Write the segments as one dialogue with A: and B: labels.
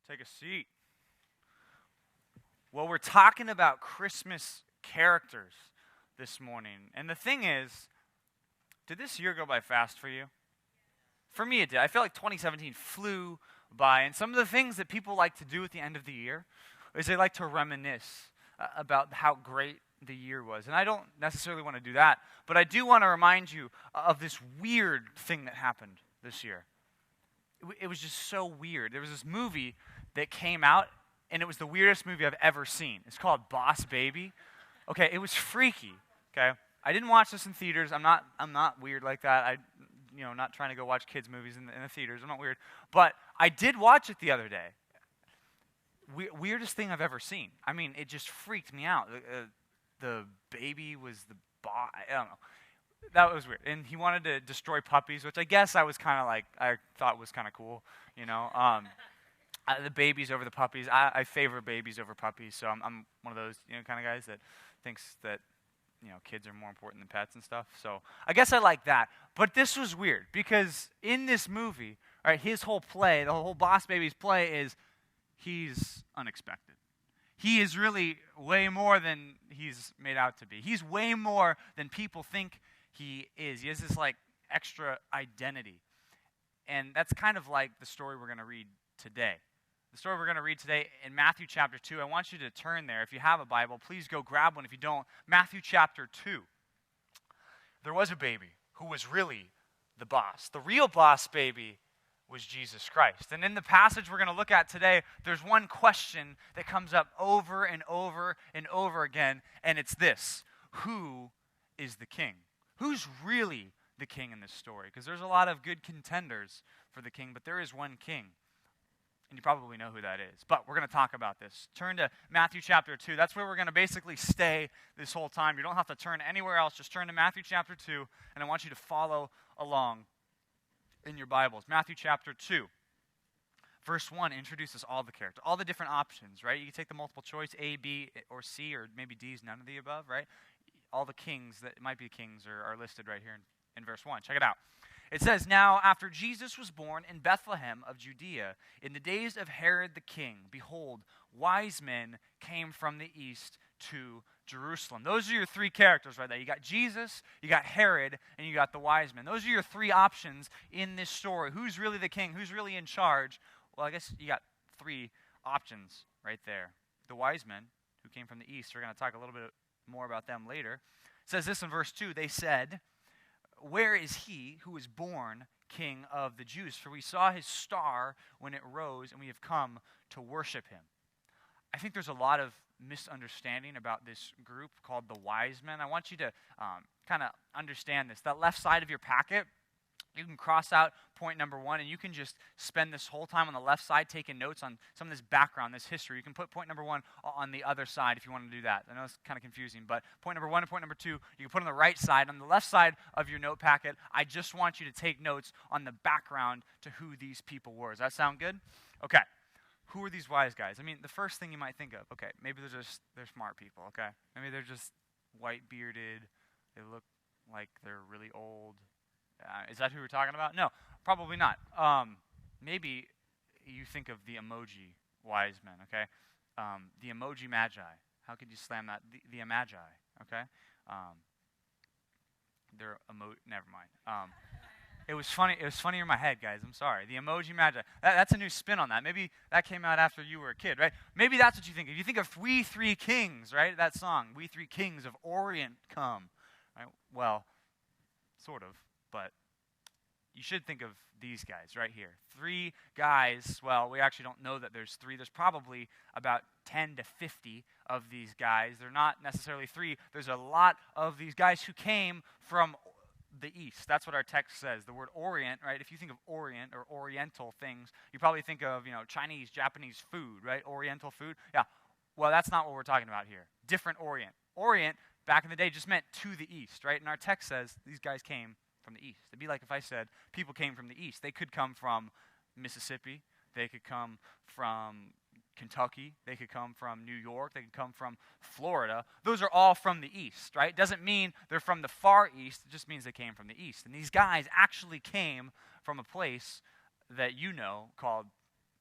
A: Take a seat. Well, we're talking about Christmas characters this morning. And the thing is, did this year go by fast for you? For me, it did. I feel like 2017 flew by. And some of the things that people like to do at the end of the year is they like to reminisce about how great the year was. And I don't necessarily want to do that, but I do want to remind you of this weird thing that happened this year. It was just so weird. There was this movie that came out, and it was the weirdest movie I've ever seen. It's called Boss Baby. Okay, it was freaky. Okay, I didn't watch this in theaters. I'm not weird like that. Not trying to go watch kids' movies in the theaters. I'm not weird, but I did watch it the other day. Weirdest thing I've ever seen. I mean, it just freaked me out. The baby was the boss. I don't know. That was weird. And he wanted to destroy puppies, which I guess I thought was kind of cool, the babies over the puppies. I favor babies over puppies, so I'm one of those kind of guys that thinks that kids are more important than pets and stuff. So I guess I like that. But this was weird because in this movie, right, his whole play, the whole Boss Baby's play is he's unexpected. He is really way more than he's made out to be. He's way more than people think he is. He has this extra identity. And that's kind of like the story we're going to read today. The story we're going to read today in Matthew chapter 2. I want you to turn there. If you have a Bible, please go grab one. If you don't, Matthew chapter 2. There was a baby who was really the boss. The real boss baby was Jesus Christ. And in the passage we're going to look at today, there's one question that comes up over and over and over again, and it's this: who is the king? Who's really the king in this story? Because there's a lot of good contenders for the king, but there is one king. And you probably know who that is. But we're going to talk about this. Turn to Matthew chapter 2. That's where we're going to basically stay this whole time. You don't have to turn anywhere else. Just turn to Matthew chapter 2, and I want you to follow along in your Bibles. Matthew chapter 2. Verse 1 introduces all the characters, all the different options, right? You can take the multiple choice, A, B, or C, or maybe D is none of the above, right? All the kings that might be kings are listed right here in verse 1. Check it out. It says, "Now after Jesus was born in Bethlehem of Judea, in the days of Herod the king, behold, wise men came from the east to Jerusalem." Those are your three characters right there. You got Jesus, you got Herod, and you got the wise men. Those are your three options in this story. Who's really the king? Who's really in charge? Well, I guess you got three options right there. The wise men who came from the east. We're going to talk a little bit more about them later. It says this in verse 2. They said, "Where is he who was born King of the Jews? For we saw his star when it rose, and we have come to worship him." I think there's a lot of misunderstanding about this group called the wise men. I want you to kind of understand this. That left side of your packet, you can cross out point number 1, and you can just spend this whole time on the left side taking notes on some of this background, this history. You can put point number 1 on the other side if you want to do that. I know it's kind of confusing, but point number 1 and point number 2, you can put on the right side. On the left side of your note packet, I just want you to take notes on the background to who these people were. Does that sound good? Okay. Who are these wise guys? I mean, the first thing you might think of, okay, maybe they're smart people, okay? Maybe they're just white-bearded. They look like they're really old. Is that who we're talking about? No, probably not. Maybe you think of the emoji wise men, okay? The emoji magi. How could you slam that? The magi, okay? Never mind. It was funny. It was funny in my head, guys. I'm sorry. The emoji magi. That's a new spin on that. Maybe that came out after you were a kid, right? Maybe that's what you think of. You think of "We Three Kings," right? That song, "We Three Kings of Orient Come." Right? Well, sort of. But you should think of these guys right here. 3 guys. Well, we actually don't know that there's 3. There's probably about 10 to 50 of these guys. They're not necessarily 3. There's a lot of these guys who came from the east. That's what our text says. The word Orient, right? If you think of Orient or Oriental things, you probably think of, Chinese, Japanese food, right? Oriental food. Yeah. Well, that's not what we're talking about here. Different Orient. Orient, back in the day, just meant to the east, right? And our text says these guys came from the east. It'd be like if I said people came from the east. They could come from Mississippi. They could come from Kentucky. They could come from New York. They could come from Florida. Those are all from the east, right? It doesn't mean they're from the far east. It just means they came from the east. And these guys actually came from a place that called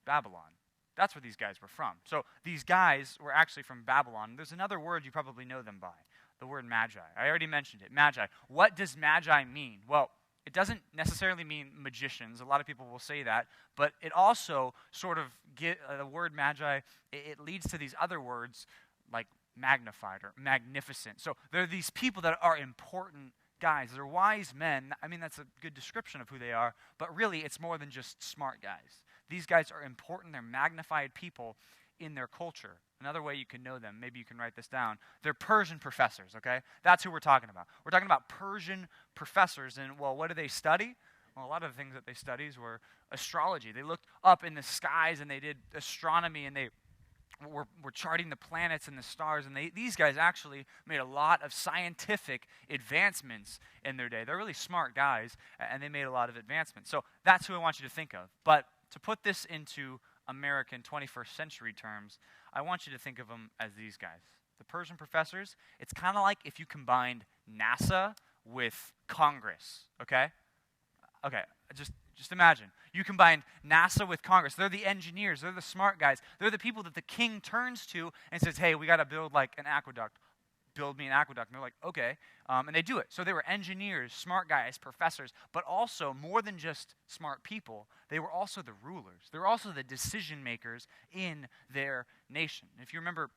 A: Babylon. That's where these guys were from. So these guys were actually from Babylon. There's another word you probably know them by, the word magi. I already mentioned it, magi. What does magi mean? Well, it doesn't necessarily mean magicians. A lot of people will say that, but it also sort of the word magi, it leads to these other words like magnified or magnificent. So there are these people that are important guys. They're wise men. I mean, that's a good description of who they are, but really it's more than just smart guys. These guys are important. They're magnified people in their culture. Another way you can know them, maybe you can write this down, they're Persian professors, okay? That's who we're talking about. We're talking about Persian professors, and, well, what do they study? Well, a lot of the things that they studied were astrology. They looked up in the skies, and they did astronomy, and they were charting the planets and the stars, and these guys actually made a lot of scientific advancements in their day. They're really smart guys, and they made a lot of advancements. So that's who I want you to think of. But to put this into American 21st century terms, I want you to think of them as these guys. The Persian professors, it's kind of like if you combined NASA with Congress, okay? Okay, just imagine. You combine NASA with Congress. They're the engineers. They're the smart guys. They're the people that the king turns to and says, hey, we got to build like an aqueduct. Build me an aqueduct. And they're like, okay. And they do it. So they were engineers, smart guys, professors, but also more than just smart people, they were also the rulers. They were also the decision makers in their nation. If you remember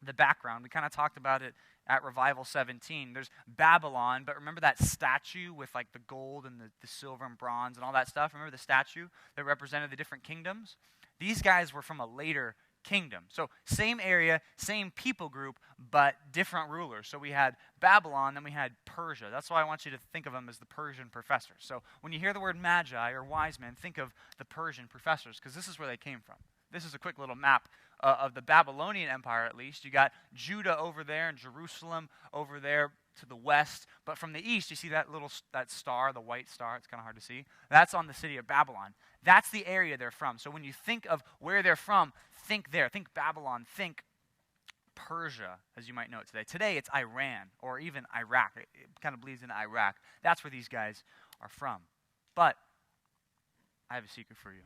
A: the background, we kind of talked about it at Revival 17. There's Babylon, but remember that statue with like the gold and the silver and bronze and all that stuff? Remember the statue that represented the different kingdoms? These guys were from a later kingdom. So same area, same people group, but different rulers. So we had Babylon, then we had Persia. That's why I want you to think of them as the Persian professors. So when you hear the word magi or wise men, think of the Persian professors, because this is where they came from. This is a quick little map of the Babylonian Empire, at least. You got Judah over there and Jerusalem over there to the west. But from the east, you see that star, the white star. It's kind of hard to see. That's on the city of Babylon. That's the area they're from. So when you think of where they're from, think there. Think Babylon. Think Persia, as you might know it today. Today, it's Iran or even Iraq. It kind of bleeds into Iraq. That's where these guys are from. But I have a secret for you.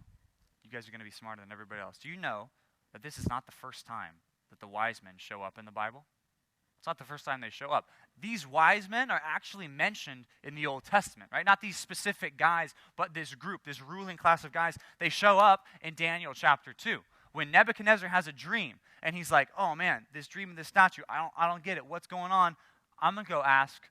A: You guys are going to be smarter than everybody else. Do you know that this is not the first time that the wise men show up in the Bible? It's not the first time they show up. These wise men are actually mentioned in the Old Testament, right? Not these specific guys, but this group, this ruling class of guys. They show up in Daniel chapter 2. When Nebuchadnezzar has a dream, and he's like, oh man, this dream of this statue, I don't get it. What's going on? I'm going to go ask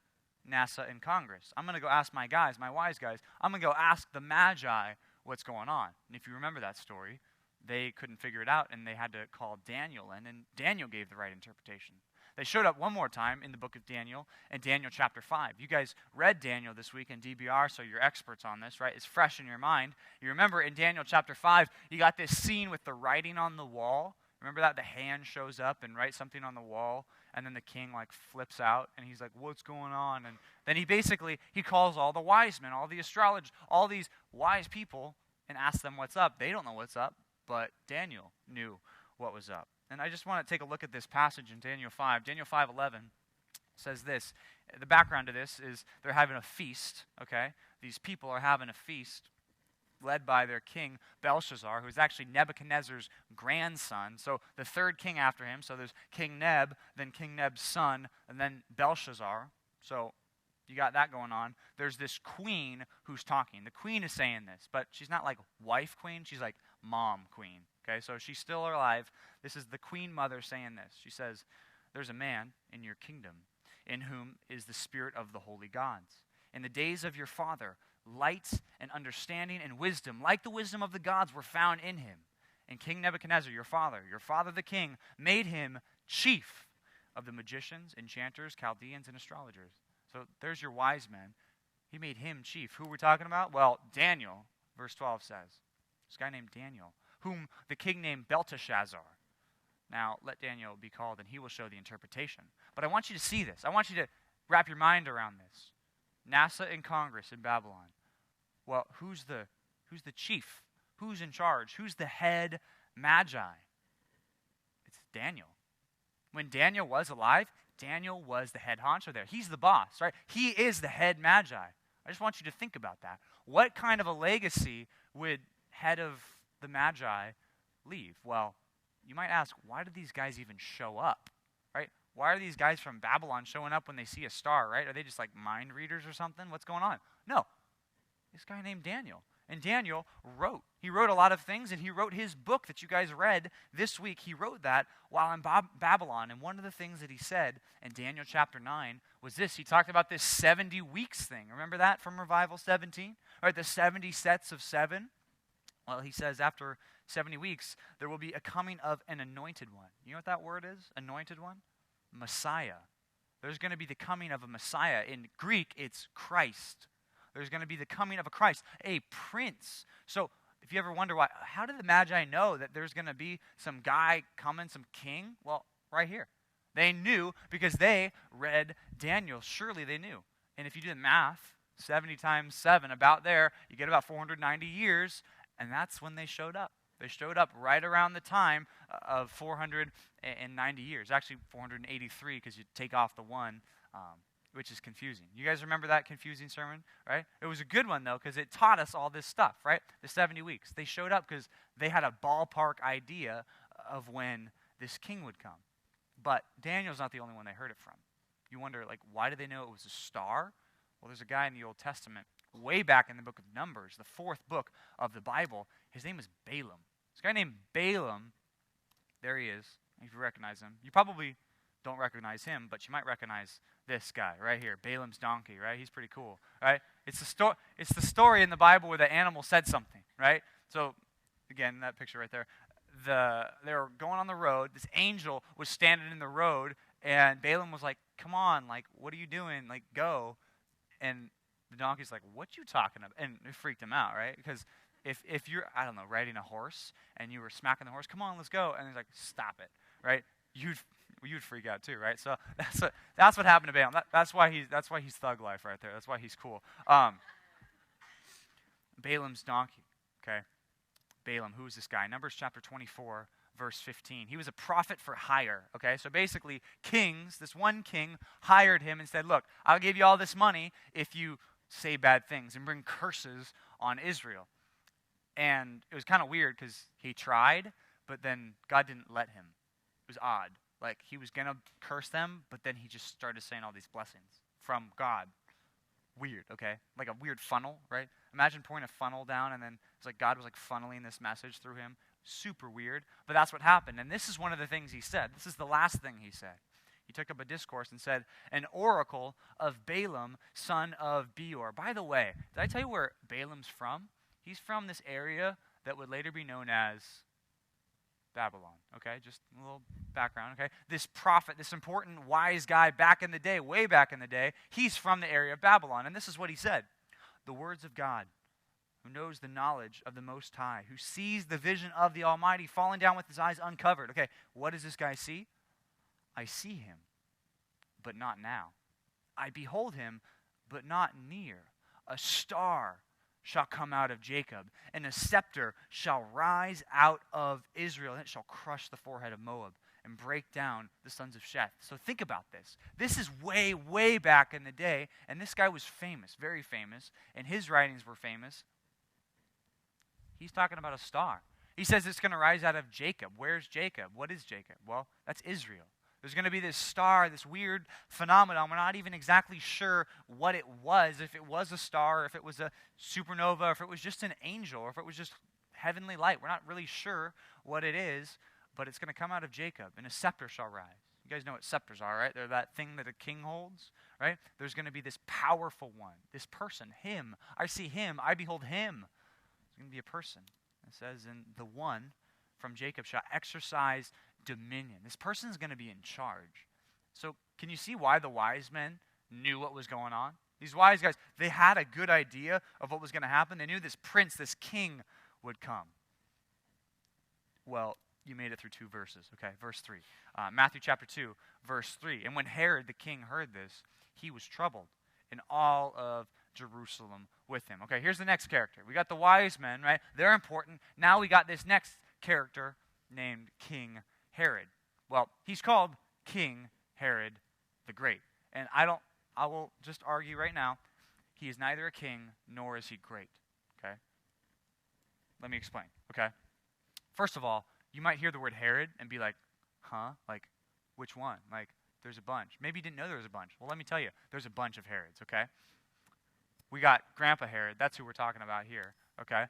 A: NASA and Congress. I'm going to go ask my guys, my wise guys. I'm going to go ask the Magi what's going on. And if you remember that story, they couldn't figure it out, and they had to call Daniel in, and Daniel gave the right interpretation. They showed up one more time in the book of Daniel, in Daniel chapter 5. You guys read Daniel this week in DBR, so you're experts on this, right? It's fresh in your mind. You remember in Daniel chapter 5, you got this scene with the writing on the wall. Remember that? The hand shows up and writes something on the wall, and then the king like flips out, and he's like, what's going on? And then he calls all the wise men, all the astrologers, all these wise people, and asks them what's up. They don't know what's up, but Daniel knew what was up. And I just want to take a look at this passage in Daniel 5. Daniel 5:11 says this. The background to this is they're having a feast, okay? These people are having a feast led by their king Belshazzar, who is actually Nebuchadnezzar's grandson. So the third king after him. So there's King Neb, then King Neb's son, and then Belshazzar. So you got that going on. There's this queen who's talking. The queen is saying this, but she's not like wife queen. She's like mom queen. Okay, so she's still alive. This is the queen mother saying this. She says, there's a man in your kingdom in whom is the spirit of the holy gods. In the days of your father, light and understanding and wisdom, like the wisdom of the gods, were found in him. And King Nebuchadnezzar, your father the king, made him chief of the magicians, enchanters, Chaldeans, and astrologers. So there's your wise men. He made him chief. Who are we talking about? Well, Daniel, verse 12 says, this guy named Daniel, whom the king named Belteshazzar. Now, let Daniel be called, and he will show the interpretation. But I want you to see this. I want you to wrap your mind around this. NASA and Congress in Babylon. Well, who's the chief? Who's in charge? Who's the head magi? It's Daniel. When Daniel was alive, Daniel was the head honcho there. He's the boss, right? He is the head magi. I just want you to think about that. What kind of a legacy would head of the Magi leave. Well, you might ask, why did these guys even show up, right? Why are these guys from Babylon showing up when they see a star, right? Are they just like mind readers or something? What's going on? No, this guy named Daniel. And Daniel wrote. He wrote a lot of things, and he wrote his book that you guys read this week. He wrote that while in Babylon. And one of the things that he said in Daniel chapter 9 was this. He talked about this 70 weeks thing. Remember that from Revival 17? Right, the 70 sets of 7. Well, he says after 70 weeks, there will be a coming of an anointed one. You know what that word is? Anointed one? Messiah. There's going to be the coming of a Messiah. In Greek, it's Christ. There's going to be the coming of a Christ, a prince. So if you ever wonder how did the Magi know that there's going to be some guy coming, some king? Well, right here. They knew because they read Daniel. Surely they knew. And if you do the math, 70 times 7, about there, you get about 490 years, and that's when they showed up. They showed up right around the time of 490 years. Actually, 483 because you take off the 1, which is confusing. You guys remember that confusing sermon, right? It was a good one, though, because it taught us all this stuff, right? The 70 weeks. They showed up because they had a ballpark idea of when this king would come. But Daniel's not the only one they heard it from. You wonder, why did they know it was a star? Well, there's a guy in the Old Testament, way back in the book of Numbers, the 4th book of the Bible. His name is Balaam. This guy named Balaam, there he is, if you recognize him. You probably don't recognize him, but you might recognize this guy right here, Balaam's donkey, right? He's pretty cool, right? It's the story in the Bible where the animal said something, right? So, again, that picture right there. They were going on the road. This angel was standing in the road, and Balaam was like, come on, what are you doing? Go. And the donkey's like, what you talking about? And it freaked him out, right? Because if you're, I don't know, riding a horse, and you were smacking the horse, come on, let's go. And he's like, stop it, right? You'd freak out too, right? So that's what happened to Balaam. That's why he's thug life right there. That's why he's cool. Balaam's donkey, okay? Balaam, who is this guy? Numbers chapter 24, verse 15. He was a prophet for hire, okay? So basically, kings, this one king hired him and said, look, I'll give you all this money if you say bad things and bring curses on Israel. And it was kind of weird because he tried, but then God didn't let him. It was odd. He was going to curse them, but then he just started saying all these blessings from God. Weird, okay? Like a weird funnel, right? Imagine pouring a funnel down, and then it's like God was funneling this message through him. Super weird, but that's what happened. And this is one of the things he said. This is the last thing he said. He took up a discourse and said, an oracle of Balaam, son of Beor. By the way, did I tell you where Balaam's from? He's from this area that would later be known as Babylon, okay? Just a little background, okay? This prophet, this important wise guy back in the day, way back in the day, he's from the area of Babylon. And this is what he said. The words of God, who knows the knowledge of the Most High, who sees the vision of the Almighty, falling down with his eyes uncovered. Okay, what does this guy see? I see him, but not now. I behold him, but not near. A star shall come out of Jacob, and a scepter shall rise out of Israel, and it shall crush the forehead of Moab and break down the sons of Sheth. So think about this. This is way, way back in the day, and this guy was famous, very famous, and his writings were famous. He's talking about a star. He says it's going to rise out of Jacob. Where's Jacob? What is Jacob? Well, that's Israel. There's going to be this star, this weird phenomenon. We're not even exactly sure what it was, if it was a star, if it was a supernova, if it was just an angel, or if it was just heavenly light. We're not really sure what it is, but it's going to come out of Jacob, and a scepter shall rise. You guys know what scepters are, right? They're that thing that a king holds, right? There's going to be this powerful one, this person, him. I see him. I behold him. It's going to be a person. It says, and the one from Jacob shall exercise dominion. This person is going to be in charge. So can you see why the wise men knew what was going on? These wise guys, they had a good idea of what was going to happen. They knew this prince, this king would come. Well, you made it through 2 verses. Okay, verse 3. Matthew chapter 2, verse 3. And when Herod the king heard this, he was troubled, and all of Jerusalem with him. Okay, here's the next character. We got the wise men, right? They're important. Now we got this next character named King Herod. Well, he's called King Herod the Great. And I will just argue right now, he is neither a king nor is he great. Okay? Let me explain. Okay? First of all, you might hear the word Herod and be like, huh? Like, which one? Like, there's a bunch. Maybe you didn't know there was a bunch. Well, let me tell you, there's a bunch of Herods, okay? We got Grandpa Herod. That's who we're talking about here, okay?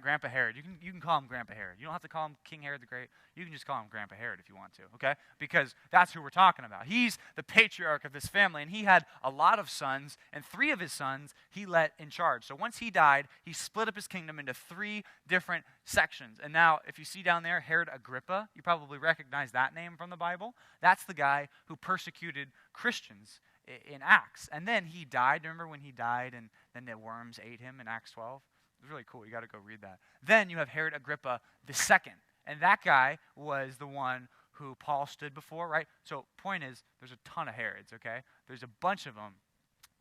A: Grandpa Herod. You can call him Grandpa Herod. You don't have to call him King Herod the Great. You can just call him Grandpa Herod if you want to, okay? Because that's who we're talking about. He's the patriarch of this family, and he had a lot of sons, and 3 of his sons he let in charge. So once he died, he split up his kingdom into 3 different sections. And now, if you see down there, Herod Agrippa, you probably recognize that name from the Bible. That's the guy who persecuted Christians in Acts. And then he died. Remember when he died and then the worms ate him in Acts 12? It was really cool. You got to go read that. Then you have Herod Agrippa II. And that guy was the one who Paul stood before, right? So point is, there's a ton of Herods, okay? There's a bunch of them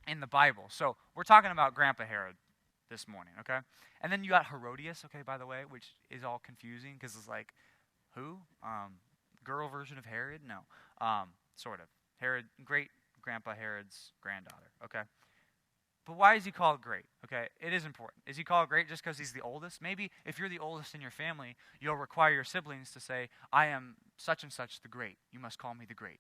A: in the Bible. So we're talking about Grandpa Herod this morning, okay? And then you got Herodias, okay, by the way, which is all confusing because it's like, who? Girl version of Herod? No. Sort of. Herod, great-grandpa Herod's granddaughter, okay? But why is he called great? Okay, it is important. Is he called great just because he's the oldest? Maybe if you're the oldest in your family, you'll require your siblings to say, I am such and such the great. You must call me the great.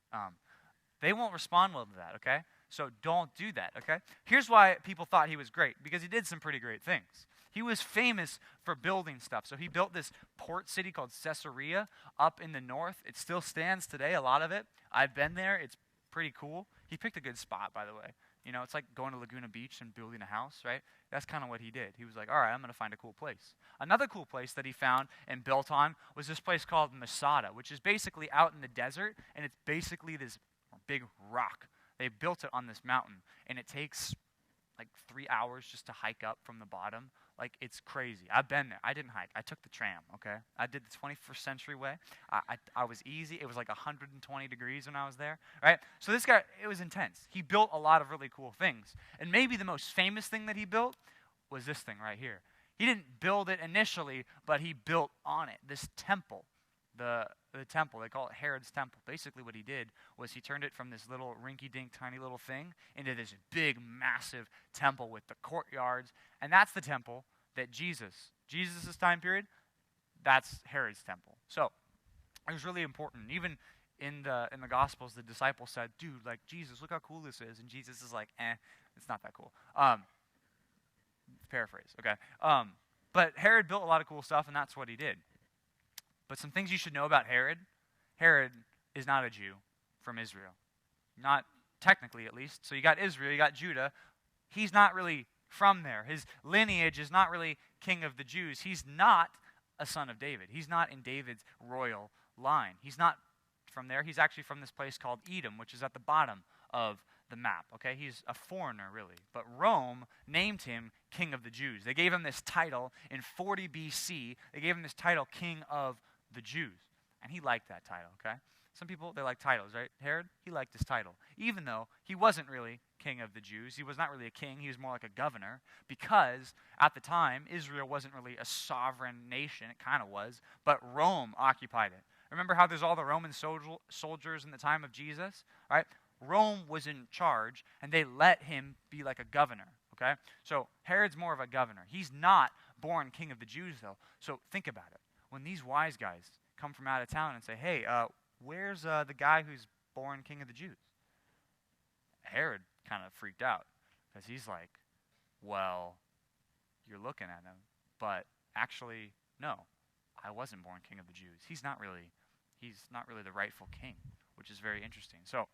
A: They won't respond well to that, okay? So don't do that, okay? Here's why people thought he was great, because he did some pretty great things. He was famous for building stuff. So he built this port city called Caesarea up in the north. It still stands today, a lot of it. I've been there. It's pretty cool. He picked a good spot, by the way. You know, it's like going to Laguna Beach and building a house, right? That's kind of what he did. He was like, all right, I'm going to find a cool place. Another cool place that he found and built on was this place called Masada, which is basically out in the desert, and it's basically this big rock. They built it on this mountain, and it takes like 3 hours just to hike up from the bottom. Like, it's crazy. I've been there. I didn't hike. I took the tram, okay? I did the 21st century way. I was easy. It was like 120 degrees when I was there, right? So this guy, it was intense. He built a lot of really cool things. And maybe the most famous thing that he built was this thing right here. He didn't build it initially, but he built on it, this temple. The temple, they call it Herod's temple. Basically what he did was he turned it from this little rinky-dink tiny little thing into this big, massive temple with the courtyards. And that's the temple that Jesus' time period, that's Herod's temple. So it was really important. Even in the Gospels, the disciples said, dude, like, Jesus, look how cool this is. And Jesus is like, it's not that cool. Paraphrase, okay? But Herod built a lot of cool stuff, and that's what he did. But some things you should know about Herod. Herod is not a Jew from Israel. Not technically, at least. So you got Israel, you got Judah. He's not really from there. His lineage is not really king of the Jews. He's not a son of David. He's not in David's royal line. He's not from there. He's actually from this place called Edom, which is at the bottom of the map, okay? He's a foreigner, really. But Rome named him King of the Jews. They gave him this title in 40 BC. They gave him this title, King of the Jews. And he liked that title, okay? Some people, they like titles, right? Herod, he liked his title. Even though he wasn't really king of the Jews. He was not really a king. He was more like a governor. Because at the time, Israel wasn't really a sovereign nation. It kind of was. But Rome occupied it. Remember how there's all the Roman soldiers in the time of Jesus? Right? Rome was in charge, and they let him be like a governor. Okay? So Herod's more of a governor. He's not born king of the Jews, though. So think about it. When these wise guys come from out of town and say, hey, where's the guy who's born king of the Jews? Herod kind of freaked out because he's like, well, you're looking at him, but actually, no, I wasn't born king of the Jews. He's not really the rightful king, which is very interesting. So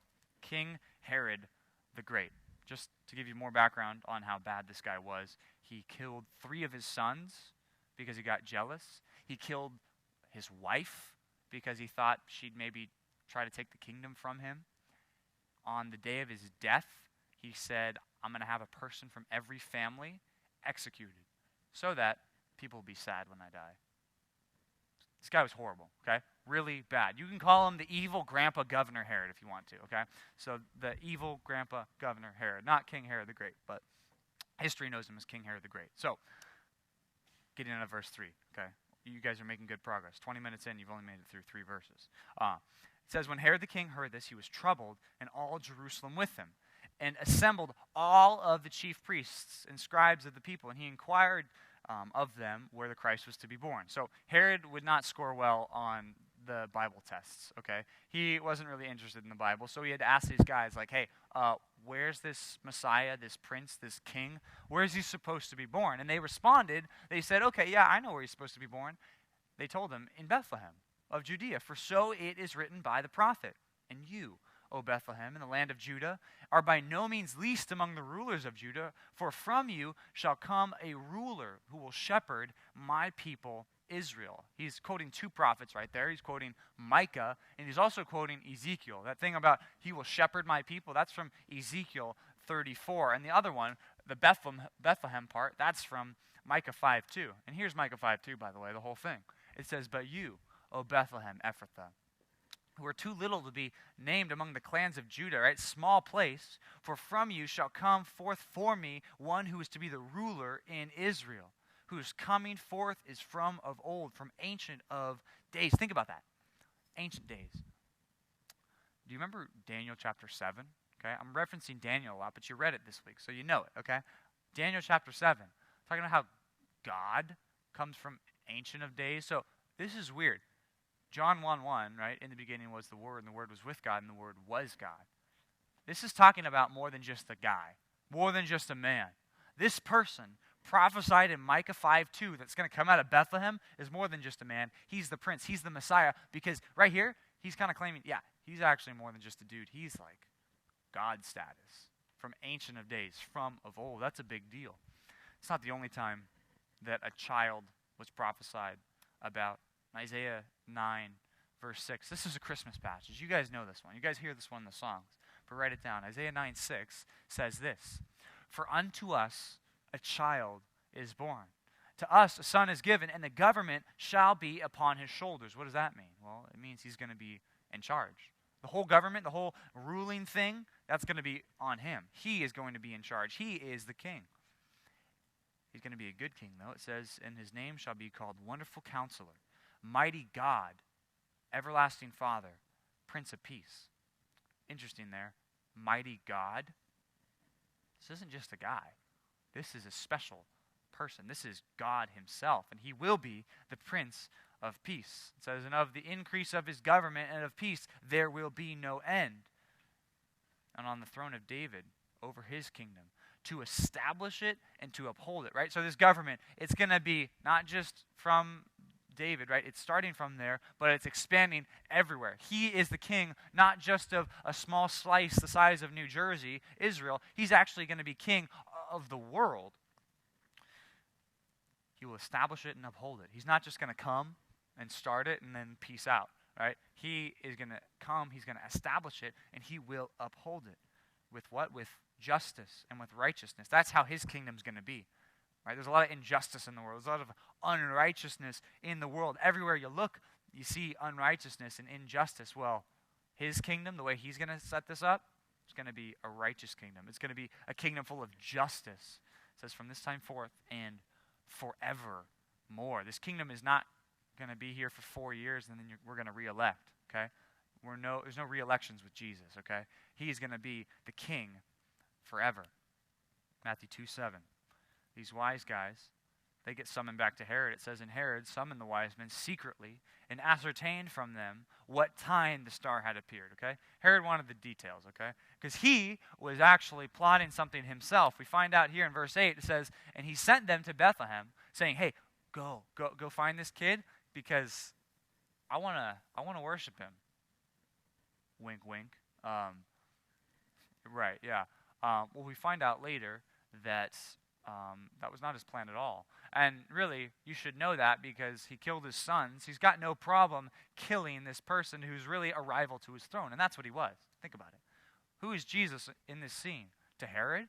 A: King Herod the Great, just to give you more background on how bad this guy was, he killed 3 of his sons because he got jealous. He killed his wife because he thought she'd maybe try to take the kingdom from him. On the day of his death, he said, I'm going to have a person from every family executed so that people will be sad when I die. This guy was horrible, okay? Really bad. You can call him the evil grandpa governor Herod if you want to, okay? So the evil grandpa governor Herod, not King Herod the Great, but history knows him as King Herod the Great. So, getting into verse 3, okay? You guys are making good progress. 20 minutes in, you've only made it through 3 verses. It says, when Herod the king heard this, he was troubled, and all Jerusalem with him, and assembled all of the chief priests and scribes of the people. And he inquired of them where the Christ was to be born. So Herod would not score well on the Bible tests, okay? He wasn't really interested in the Bible, so he had to ask these guys, like, hey, where's this Messiah, this prince, this king? Where's he supposed to be born? And they responded, they said, okay, yeah, I know where he's supposed to be born. They told him, in Bethlehem of Judea, for so it is written by the prophet. And you, O Bethlehem, in the land of Judah, are by no means least among the rulers of Judah, for from you shall come a ruler who will shepherd my people Israel. He's quoting two prophets right there. He's quoting Micah, and he's also quoting Ezekiel. That thing about he will shepherd my people, that's from Ezekiel 34. And the other one, the Bethlehem part, that's from Micah 5:2. And here's Micah 5:2, by the way, the whole thing. It says, but you, O Bethlehem Ephrathah, who are too little to be named among the clans of Judah, right? Small place, for from you shall come forth for me one who is to be the ruler in Israel, whose coming forth is from of old, from ancient of days. Think about that. Ancient days. Do you remember Daniel chapter 7? Okay, I'm referencing Daniel a lot, but you read it this week, so you know it, okay? Daniel chapter 7, talking about how God comes from ancient of days. So this is weird. John 1:1, right? In the beginning was the Word, and the Word was with God, and the Word was God. This is talking about more than just a guy, more than just a man. This person prophesied in Micah 5:2 that's going to come out of Bethlehem is more than just a man. He's the prince. He's the Messiah. Because right here, he's kind of claiming, yeah, he's actually more than just a dude. He's like God status, from ancient of days, from of old. That's a big deal. It's not the only time that a child was prophesied about. Isaiah 9, verse 6. This is a Christmas passage. You guys know this one. You guys hear this one in the songs. But write it down. Isaiah 9:6 says this, for unto us a child is born. To us a son is given, and the government shall be upon his shoulders. What does that mean? Well, it means he's going to be in charge. The whole government, the whole ruling thing, that's going to be on him. He is going to be in charge. He is the king. He's going to be a good king, though. It says, and his name shall be called Wonderful Counselor, Mighty God, Everlasting Father, Prince of Peace. Interesting there. Mighty God. This isn't just a guy. This is a special person. This is God himself, and he will be the Prince of Peace. It says, and of the increase of his government and of peace there will be no end. And on the throne of David, over his kingdom, to establish it and to uphold it, right? So this government, it's going to be not just from David, right? It's starting from there, but it's expanding everywhere. He is the king, not just of a small slice the size of New Jersey, Israel. He's actually going to be king of the world. He will establish it and uphold it. He's not just going to come and start it and then peace out, right? He is going to come, he's going to establish it, and he will uphold it. With what? With justice and with righteousness. That's how his kingdom's going to be. Right? There's a lot of injustice in the world. There's a lot of unrighteousness in the world. Everywhere you look, you see unrighteousness and injustice. Well, his kingdom, the way he's going to set this up, it's going to be a righteous kingdom. It's going to be a kingdom full of justice. It says from this time forth and forevermore. This kingdom is not going to be here for 4 years and then we're going to re-elect. Okay? There's no re-elections with Jesus. Okay? He is going to be the king forever. Matthew 2:7. These wise guys, they get summoned back to Herod. It says, and Herod summoned the wise men secretly and ascertained from them what time the star had appeared, okay? Herod wanted the details, okay? Because he was actually plotting something himself. We find out here in verse 8, it says, and he sent them to Bethlehem, saying, hey, go find this kid because I want to worship him. Wink, wink. Right, yeah. Well, we find out later that that was not his plan at all. And really, you should know that because he killed his sons. He's got no problem killing this person who's really a rival to his throne. And that's what he was. Think about it. Who is Jesus in this scene? To Herod?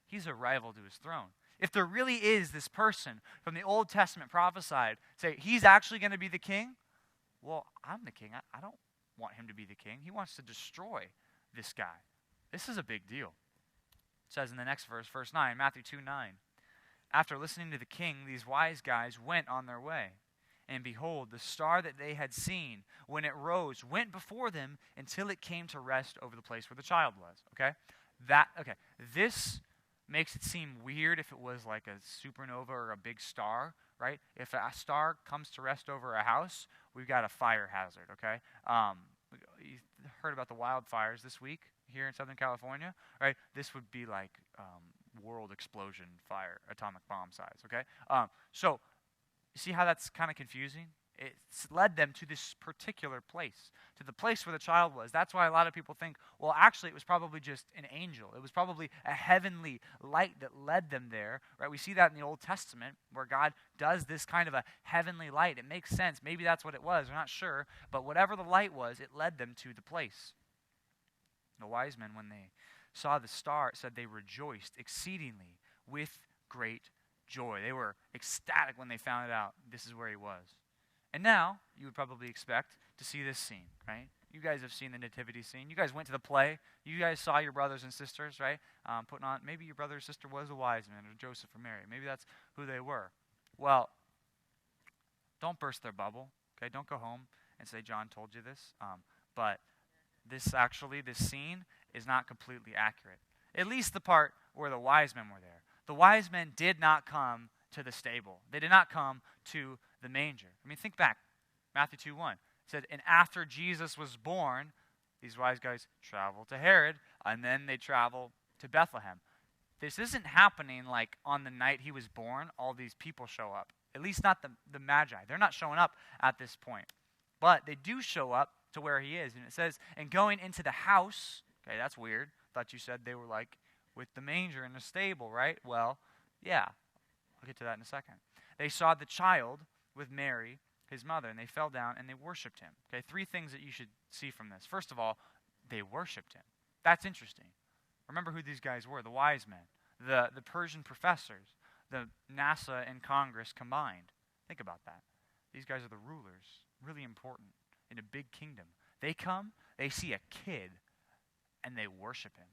A: He's a rival to his throne. If there really is this person from the Old Testament prophesied, say, he's actually going to be the king, well, I'm the king. I don't want him to be the king. He wants to destroy this guy. This is a big deal. It says in the next verse, verse 9, Matthew 2:9, after listening to the king, these wise guys went on their way. And behold, the star that they had seen, when it rose, went before them until it came to rest over the place where the child was. Okay? This makes it seem weird if it was like a supernova or a big star, right? If a star comes to rest over a house, we've got a fire hazard, okay? You heard about the wildfires this week here in Southern California, right? This would be like world explosion fire, atomic bomb size, okay? So you see how that's kind of confusing? It's led them to this particular place, to the place where the child was. That's why a lot of people think, well, actually, it was probably just an angel. It was probably a heavenly light that led them there, right? We see that in the Old Testament where God does this kind of a heavenly light. It makes sense. Maybe that's what it was. We're not sure. But whatever the light was, it led them to the place. The wise men, when they saw the star, it said they rejoiced exceedingly with great joy. They were ecstatic when they found it out. This is where he was. And now, you would probably expect to see this scene, right? You guys have seen the nativity scene. You guys went to the play. You guys saw your brothers and sisters, right? Putting on, maybe your brother or sister was a wise man, or Joseph or Mary. Maybe that's who they were. Well, don't burst their bubble, okay? Don't go home and say, John told you this. But this scene is not completely accurate. At least the part where the wise men were there. The wise men did not come to the stable. They did not come to the manger. I mean, think back. Matthew 2:1 said, and after Jesus was born, these wise guys travel to Herod, and then they travel to Bethlehem. This isn't happening like on the night he was born, all these people show up. At least not the Magi. They're not showing up at this point. But they do show up to where he is. And it says, and going into the house, okay, that's weird. Thought you said they were like with the manger in the stable, right? Well, yeah. I'll get to that in a second. They saw the child with Mary, his mother, and they fell down and they worshipped him. Okay, 3 things that you should see from this. First of all, they worshipped him. That's interesting. Remember who these guys were, the wise men, the Persian professors, the NASA and Congress combined. Think about that. These guys are the rulers, really important in a big kingdom. They come, they see a kid, and they worship him.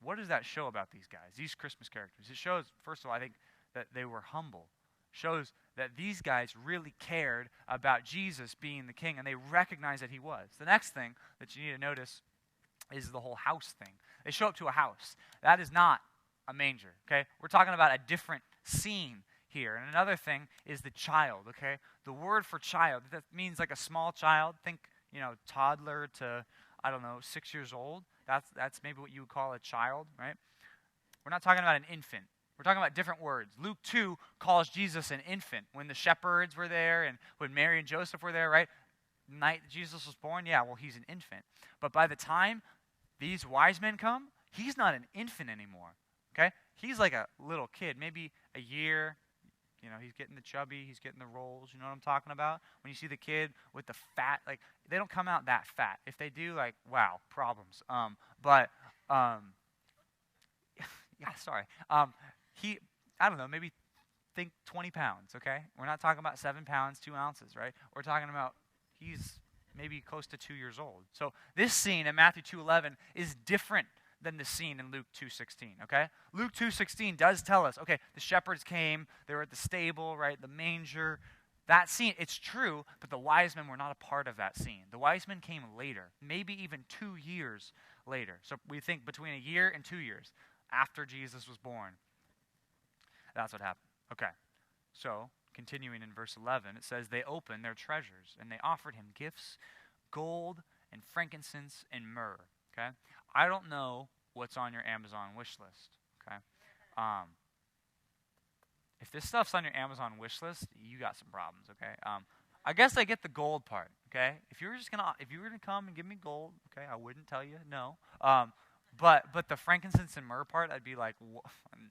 A: What does that show about these guys, these Christmas characters? It shows, first of all, I think that they were humble. Shows that these guys really cared about Jesus being the king, and they recognized that he was. The next thing that you need to notice is the whole house thing. They show up to a house. That is not a manger, okay? We're talking about a different scene here. And another thing is the child, okay? The word for child, that means like a small child. Think, toddler to, 6 years old. That's maybe what you would call a child, right? We're not talking about an infant. We're talking about different words. Luke 2 calls Jesus an infant. When the shepherds were there and when Mary and Joseph were there, right? The night that Jesus was born, he's an infant. But by the time these wise men come, he's not an infant anymore, okay? He's like a little kid, maybe a year. He's getting the chubby, he's getting the rolls. You know what I'm talking about? When you see the kid with the fat, they don't come out that fat. If they do, wow, problems. Maybe think 20 pounds, okay? We're not talking about 7 pounds, 2 ounces, right? We're talking about he's maybe close to 2 years old. So this scene in Matthew 2:11 is different than the scene in Luke 2:16, okay? Luke 2:16 does tell us, okay, the shepherds came, they were at the stable, right, the manger. That scene, it's true, but the wise men were not a part of that scene. The wise men came later, maybe even 2 years later. So we think between a year and 2 years after Jesus was born. That's what happened. Okay, so continuing in verse 11, it says, they opened their treasures, and they offered him gifts, gold and frankincense and myrrh. Okay, I don't know what's on your Amazon wish list. Okay, if this stuff's on your Amazon wish list, you got some problems. Okay, I guess I get the gold part. Okay, if you were gonna come and give me gold, okay, I wouldn't tell you no. But the frankincense and myrrh part, I'd be like,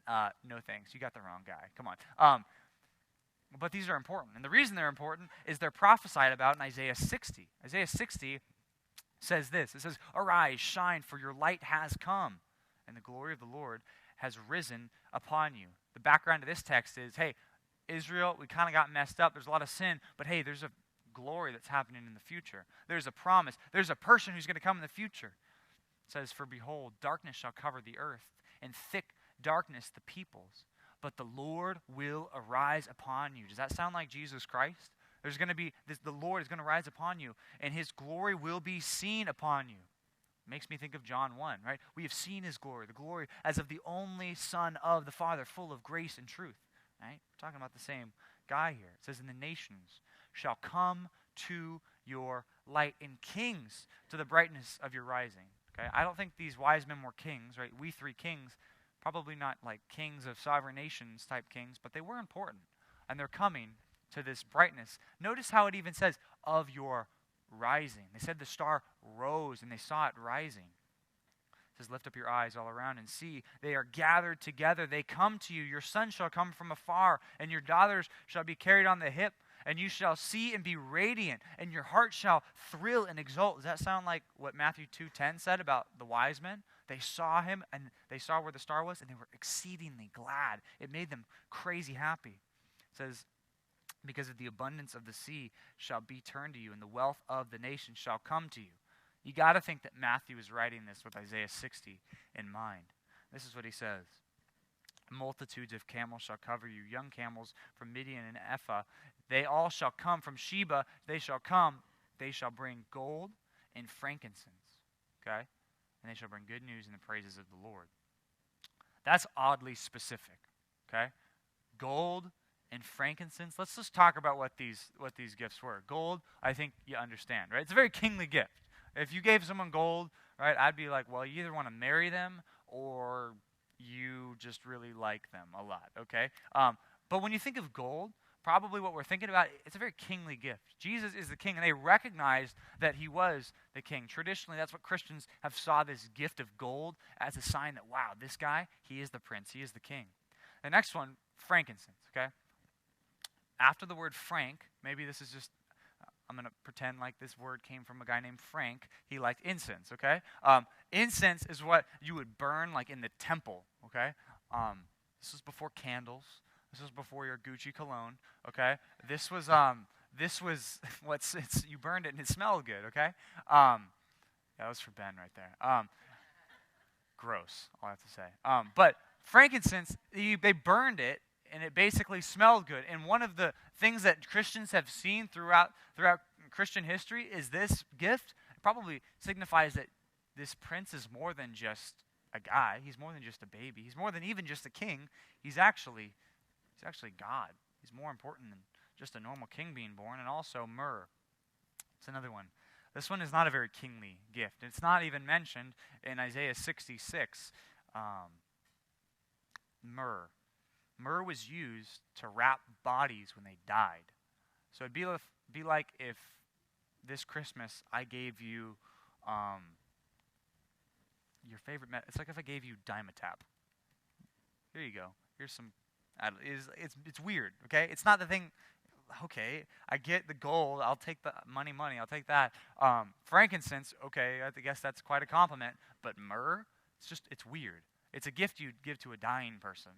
A: no thanks, you got the wrong guy. Come on. But these are important, and the reason they're important is they're prophesied about in Isaiah 60. Isaiah 60 says this. It says, arise, shine, for your light has come, and the glory of the Lord has risen upon you. The background to this text is, hey, Israel, we kind of got messed up. There's a lot of sin, but hey, there's a glory that's happening in the future. There's a promise. There's a person who's going to come in the future. It says, for behold, darkness shall cover the earth, and thick darkness the peoples. But the Lord will arise upon you. Does that sound like Jesus Christ? There's going to be, the Lord is going to rise upon you, and his glory will be seen upon you. Makes me think of John 1, right? We have seen his glory, the glory as of the only Son of the Father, full of grace and truth, right? We're talking about the same guy here. It says, and the nations shall come to your light, and kings to the brightness of your rising. Okay? I don't think these wise men were kings, right? We three kings, probably not like kings of sovereign nations type kings, but they were important. And they're coming to this brightness. Notice how it even says, of your rising. They said the star rose and they saw it rising. It says, lift up your eyes all around and see. They are gathered together. They come to you. Your son shall come from afar, and your daughters shall be carried on the hip. And you shall see and be radiant, and your heart shall thrill and exult. Does that sound like what Matthew 2:10 said about the wise men? They saw him, and they saw where the star was, and they were exceedingly glad. It made them crazy happy. It says, because of the abundance of the sea shall be turned to you, and the wealth of the nations shall come to you. You got to think that Matthew is writing this with Isaiah 60 in mind. This is what he says. Multitudes of camels shall cover you, young camels from Midian and Ephah. They all shall come from Sheba. They shall come. They shall bring gold and frankincense. Okay? And they shall bring good news and the praises of the Lord. That's oddly specific. Okay? Gold and frankincense. Let's just talk about what these gifts were. Gold, I think you understand, right? It's a very kingly gift. If you gave someone gold, right, I'd be like, well, you either want to marry them or you just really like them a lot, okay? But when you think of gold, probably what we're thinking about, it's a very kingly gift. Jesus is the king, and they recognized that he was the king. Traditionally, that's what Christians have saw this gift of gold as a sign that, wow, this guy, he is the prince, he is the king. The next one, frankincense, okay? After the word frank, maybe this is just, I'm going to pretend like this word came from a guy named Frank. He liked incense, okay? Incense is what you would burn like in the temple, okay? This was before candles. This was before your Gucci cologne, okay? This was you burned it and it smelled good, okay? That was for Ben right there. Gross, all I have to say. But frankincense, they burned it, and it basically smelled good. And one of the things that Christians have seen throughout Christian history is this gift. It probably signifies that this prince is more than just a guy. He's more than just a baby. He's more than even just a king. He's actually God. He's more important than just a normal king being born. And also myrrh. It's another one. This one is not a very kingly gift. It's not even mentioned in Isaiah 66. Myrrh. Myrrh was used to wrap bodies when they died. So it'd be like if this Christmas I gave you your favorite. It's like if I gave you Dimetapp. Here you go. Here's some. It's weird. Okay, it's not the thing. Okay, I get the gold. I'll take the money. I'll take that. Frankincense. Okay, I guess that's quite a compliment. But myrrh, it's weird. It's a gift you'd give to a dying person,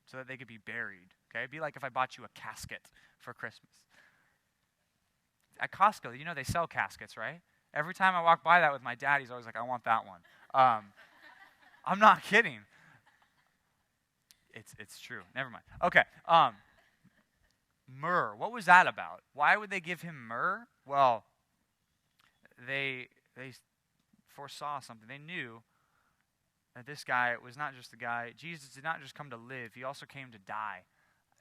A: so that they could be buried. Okay? It'd be like if I bought you a casket for Christmas. At Costco, you know they sell caskets, right? Every time I walk by that with my dad, he's always like, I want that one. I'm not kidding. It's true. Never mind. Okay. Myrrh. What was that about? Why would they give him myrrh? Well, they foresaw something. They knew that this guy was not just a guy. Jesus did not just come to live. He also came to die.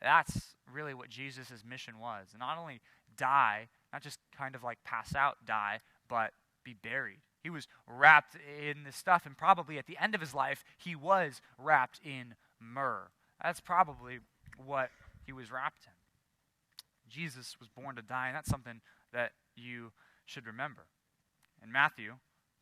A: That's really what Jesus' mission was. And not only die, not just kind of like pass out, die, but be buried. He was wrapped in this stuff, and probably at the end of his life, he was wrapped in myrrh. That's probably what he was wrapped in. Jesus was born to die, and that's something that you should remember. And Matthew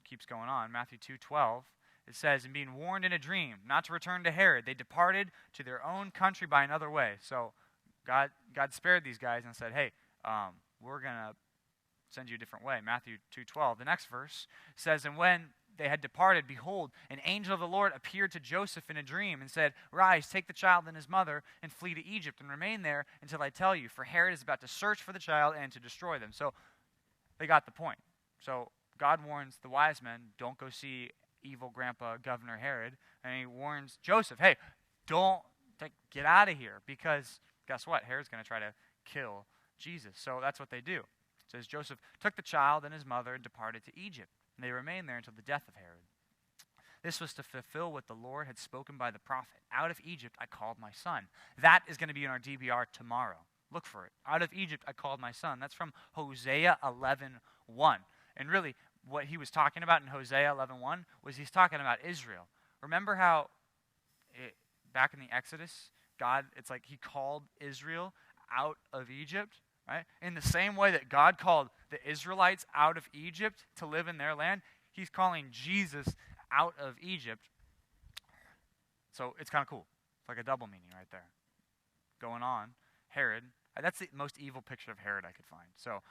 A: keeps going on. Matthew 2:12. It says, and being warned in a dream not to return to Herod, they departed to their own country by another way. So God spared these guys and said, hey, we're going to send you a different way. Matthew 2:12. The next verse says, and when they had departed, behold, an angel of the Lord appeared to Joseph in a dream and said, rise, take the child and his mother and flee to Egypt and remain there until I tell you, for Herod is about to search for the child and to destroy them. So they got the point. So God warns the wise men, don't go see evil grandpa Governor Herod, and he warns Joseph, hey, get out of here, because guess what? Herod's going to try to kill Jesus. So that's what they do. It says Joseph took the child and his mother and departed to Egypt. And they remained there until the death of Herod. This was to fulfill what the Lord had spoken by the prophet. Out of Egypt I called my son. That is going to be in our DBR tomorrow. Look for it. Out of Egypt I called my son. That's from Hosea 11:1. And really, what he was talking about in Hosea 11:1 was he's talking about Israel. Remember how back in the Exodus, God, it's like he called Israel out of Egypt, right? In the same way that God called the Israelites out of Egypt to live in their land, he's calling Jesus out of Egypt. So it's kind of cool. It's like a double meaning right there. Going on, Herod, that's the most evil picture of Herod I could find. So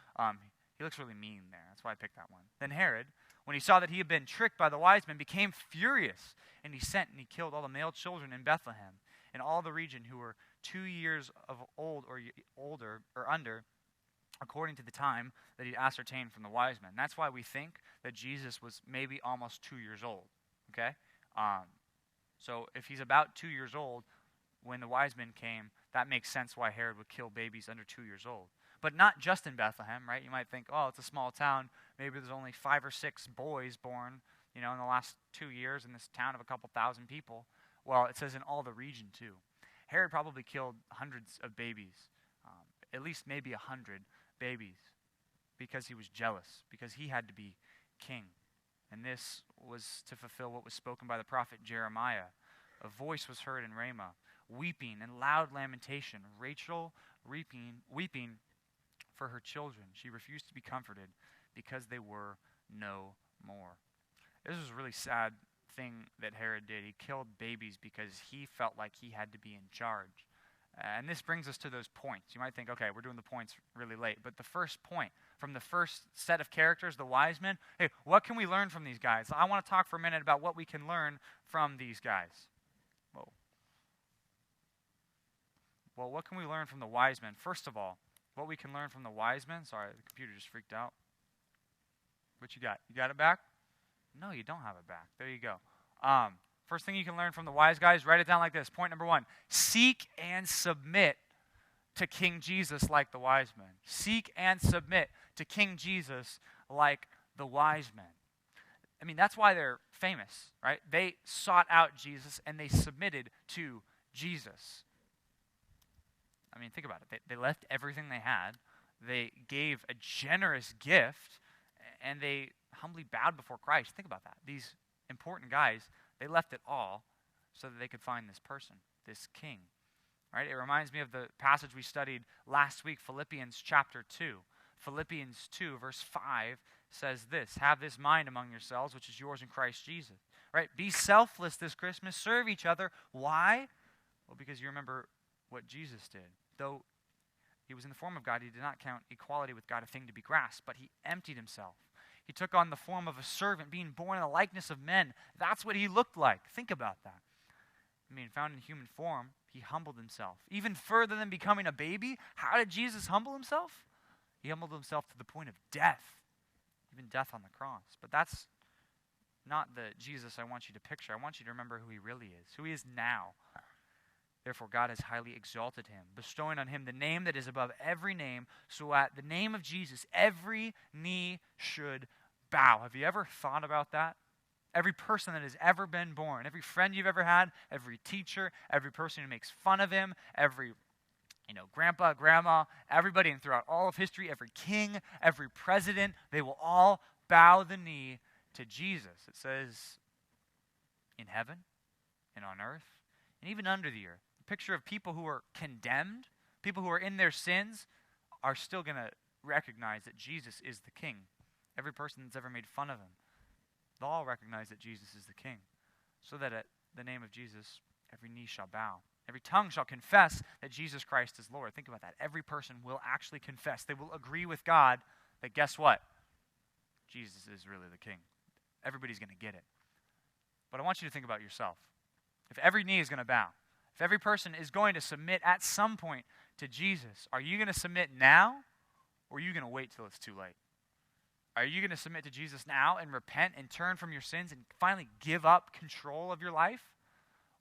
A: he looks really mean there. That's why I picked that one. Then Herod, when he saw that he had been tricked by the wise men, became furious, and he sent and he killed all the male children in Bethlehem and all the region who were 2 years of old or older or under, according to the time that he ascertained from the wise men. That's why we think that Jesus was maybe almost 2 years old. Okay? So if he's about 2 years old when the wise men came, that makes sense why Herod would kill babies under 2 years old. But not just in Bethlehem, right? You might think, oh, it's a small town. Maybe there's only 5 or 6 boys born, in the last 2 years in this town of a couple thousand people. Well, it says in all the region too. Herod probably killed hundreds of babies, at least maybe 100 babies, because he was jealous, because he had to be king. And this was to fulfill what was spoken by the prophet Jeremiah. A voice was heard in Ramah, weeping and loud lamentation. Rachel weeping for her children. She refused to be comforted because they were no more. This was a really sad thing that Herod did. He killed babies because he felt like he had to be in charge. And this brings us to those points. You might think, okay, we're doing the points really late. But the first point, from the first set of characters, the wise men, hey, what can we learn from these guys? I want to talk for a minute about what we can learn from these guys. Whoa. Well, what can we learn from the wise men? First of all, what we can learn from the wise men. Sorry, the computer just freaked out. What you got? You got it back? No, you don't have it back. There you go. First thing you can learn from the wise guys, write it down like this. Point number 1, seek and submit to King Jesus like the wise men. Seek and submit to King Jesus like the wise men. I mean, that's why they're famous, right? They sought out Jesus and they submitted to Jesus. I mean, think about it. They left everything they had. They gave a generous gift, and they humbly bowed before Christ. Think about that. These important guys, they left it all so that they could find this person, this king. Right? It reminds me of the passage we studied last week, Philippians chapter 2. Philippians 2, verse 5 says this, have this mind among yourselves, which is yours in Christ Jesus. Right? Be selfless this Christmas. Serve each other. Why? Well, because you remember what Jesus did. Though he was in the form of God, he did not count equality with God a thing to be grasped, but he emptied himself. He took on the form of a servant, being born in the likeness of men. That's what he looked like. Think about that. I mean, found in human form, he humbled himself. Even further than becoming a baby, how did Jesus humble himself? He humbled himself to the point of death, even death on the cross. But that's not the Jesus I want you to picture. I want you to remember who he really is, who he is now. Therefore, God has highly exalted him, bestowing on him the name that is above every name, so at the name of Jesus, every knee should bow. Have you ever thought about that? Every person that has ever been born, every friend you've ever had, every teacher, every person who makes fun of him, every grandpa, grandma, everybody, and throughout all of history, every king, every president, they will all bow the knee to Jesus. It says in heaven and on earth and even under the earth. Picture of people who are condemned, people who are in their sins, are still going to recognize that Jesus is the king. Every person that's ever made fun of him, they'll all recognize that Jesus is the king. So that at the name of Jesus, every knee shall bow. Every tongue shall confess that Jesus Christ is Lord. Think about that. Every person will actually confess. They will agree with God that guess what? Jesus is really the king. Everybody's going to get it. But I want you to think about yourself. If every knee is going to bow, if every person is going to submit at some point to Jesus, are you going to submit now, or are you going to wait till it's too late? Are you going to submit to Jesus now and repent and turn from your sins and finally give up control of your life?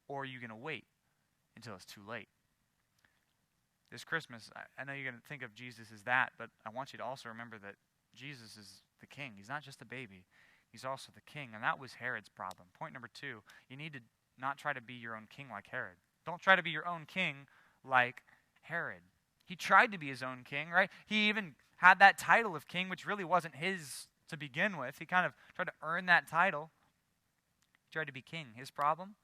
A: Or are you going to wait until it's too late? This Christmas, I know you're going to think of Jesus as that, but I want you to also remember that Jesus is the king. He's not just a baby. he's also the king. And that was Herod's problem. Point number 2, you need to not try to be your own king like Herod. Don't try to be your own king like Herod. He tried to be his own king, right? He even had that title of king, which really wasn't his to begin with. He kind of tried to earn that title. He tried to be king. His problem?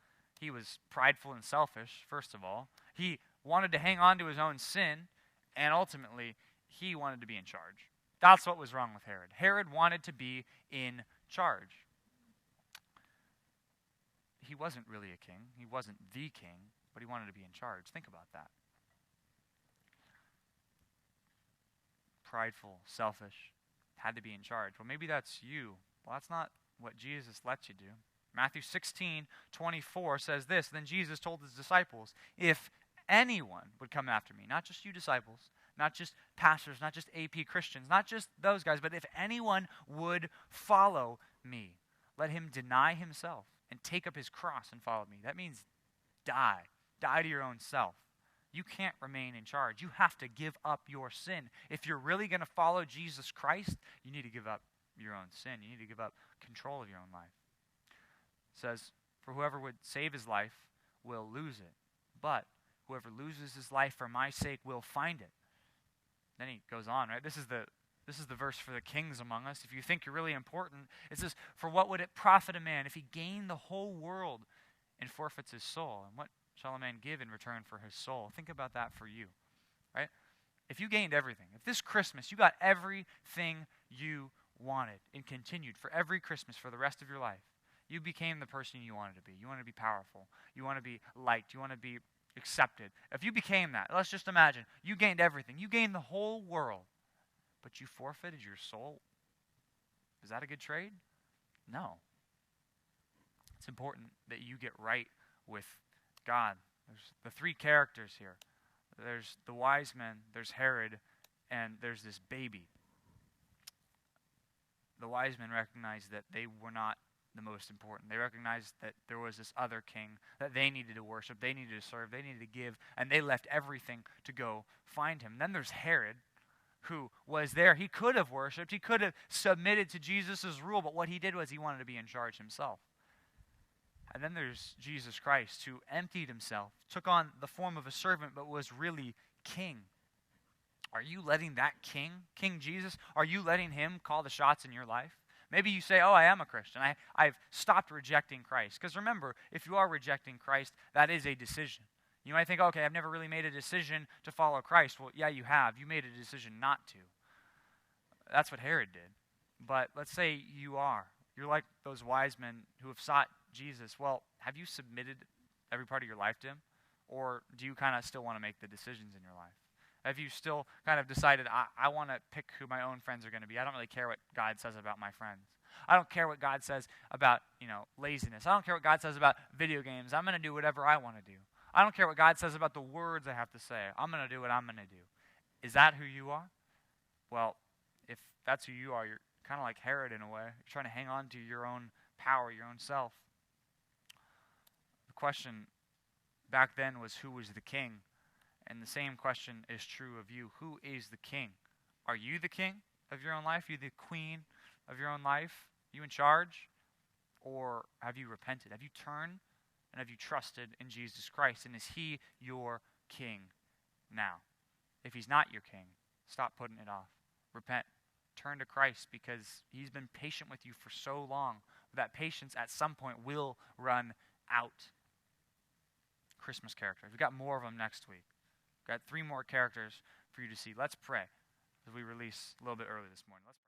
A: He was prideful and selfish, first of all. He wanted to hang on to his own sin, and ultimately, he wanted to be in charge. That's what was wrong with Herod. Herod wanted to be in charge. He wasn't really a king. He wasn't the king, but he wanted to be in charge. Think about that. Prideful, selfish, had to be in charge. Well, maybe that's you. Well, that's not what Jesus lets you do. Matthew 16:24 says this, then Jesus told his disciples, if anyone would come after me, not just you disciples, not just pastors, not just AP Christians, not just those guys, but if anyone would follow me, let him deny himself and take up his cross and follow me. That means die. Die to your own self. You can't remain in charge. You have to give up your sin. If you're really going to follow Jesus Christ, you need to give up your own sin. You need to give up control of your own life. It says, for whoever would save his life will lose it. But whoever loses his life for my sake will find it. Then he goes on, right? This is the verse for the kings among us. If you think you're really important, it says, for what would it profit a man if he gained the whole world and forfeits his soul? And what shall a man give in return for his soul? Think about that for you, right? If you gained everything, if this Christmas you got everything you wanted and continued for every Christmas for the rest of your life, you became the person you wanted to be. You want to be powerful. You want to be liked. You want to be accepted. If you became that, let's just imagine, you gained everything. You gained the whole world, but you forfeited your soul. Is that a good trade? No. It's important that you get right with God. There's the 3 characters here. There's the wise men, there's Herod, and there's this baby. The wise men recognized that they were not the most important. They recognized that there was this other king that they needed to worship, they needed to serve, they needed to give, and they left everything to go find him. Then there's Herod, who was there. He could have worshiped, he could have submitted to Jesus' rule, but what he did was he wanted to be in charge himself. And then there's Jesus Christ, who emptied himself, took on the form of a servant, but was really king. Are you letting that king, King Jesus, are you letting him call the shots in your life? Maybe you say, oh, I am a Christian. I've stopped rejecting Christ. Because remember, if you are rejecting Christ, that is a decision. You might think, okay, I've never really made a decision to follow Christ. Well, yeah, you have. You made a decision not to. That's what Herod did. But let's say you are. You're like those wise men who have sought Jesus. Well, have you submitted every part of your life to him? Or do you kind of still want to make the decisions in your life? Have you still kind of decided, I want to pick who my own friends are going to be? I don't really care what God says about my friends. I don't care what God says about, laziness. I don't care what God says about video games. I'm going to do whatever I want to do. I don't care what God says about the words I have to say. I'm going to do what I'm going to do. Is that who you are? Well, if that's who you are, you're kind of like Herod in a way. You're trying to hang on to your own power, your own self. The question back then was, who was the king? And the same question is true of you. Who is the king? Are you the king of your own life? Are you the queen of your own life? Are you in charge? Or have you repented? Have you turned? And have you trusted in Jesus Christ? And is he your king now? If he's not your king, stop putting it off. Repent. Turn to Christ, because he's been patient with you for so long. That patience at some point will run out. Christmas characters. We've got more of them next week. We've got 3 more characters for you to see. Let's pray as we release a little bit early this morning. Let's pray.